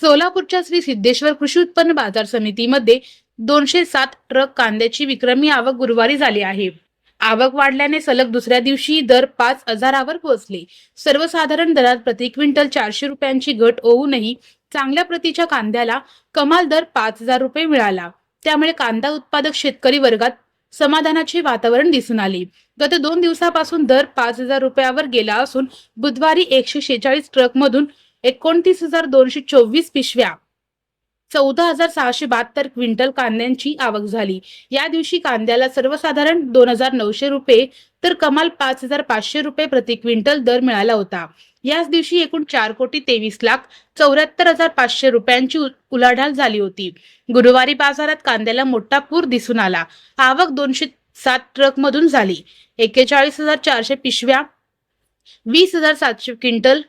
सोलापूरच्या श्री सिद्धेश्वर कृषी उत्पन्न बाजार समितीमध्ये 207 ट्रक कांद्याची विक्रमी आवक गुरुवारी झाली आहे। आवक वाढल्याने सलग दुसऱ्या दिवशी दर 5,000वर पोहोचले। सर्वसाधारण दरात प्रति क्विंटल 400 रुपयांची घट होऊनही चांगल्या प्रतीच्या कांद्याला कमाल दर 5,000 रुपये मिळाला। त्यामुळे कांदा उत्पादक शेतकरी वर्गात समाधानाचे वातावरण दिसून आले। गत 2 दिवसापासून दर 5,000 रुपयावर गेला असून बुधवारी 146 ट्रक मधून 29,224 पिशव्या 14,672 क्विंटल कांद्यांची आवक झाली। या दिवशी कांद्याला सर्वसाधारण 2,900 रुपये तर कमाल 5,500 रुपये प्रति क्विंटल दर मिळाला होता। याच दिवशी एकूण 4,23,74,500 रुपयांची उलाढाल झाली होती। गुरुवारी बाजारात कांद्याला मोठा पूर दिसून आला। आवक 207 ट्रक मधून झाली। 41,400 पिशव्या 20,700 क्विंटल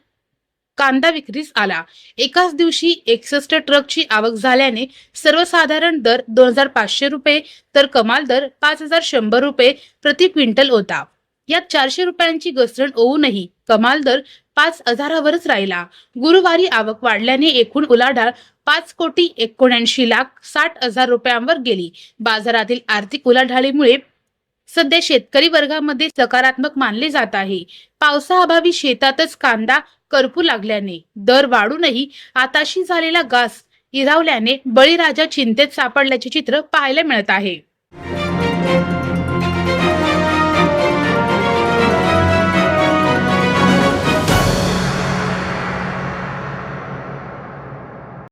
कांदा विक्रीस आला। एकाच दिवशी 61 ट्रकची आवक झाल्याने सर्वसाधारण दर 2,500 रुपये तर कमाल दर 5,100 रुपये प्रति क्विंटल होता। यात 400 रुपयांची घसरण होऊनही कमाल दर 5,000वरच राहिला। गुरुवारी आवक वाढल्याने एकूण उलाढाल 5,79,60,000 रुपयांवर गेली। बाजारातील आर्थिक उलाढालीमुळे सध्या शेतकरी वर्गामध्ये सकारात्मक मानले जात आहे। पावसाअभावी शेतातच कांदा करपू लागल्याने दर वाढूनही आताशी झालेला घास इरावल्याने बळीराजा चिंतेत सापडल्याचे चित्र पाहायला मिळत आहे।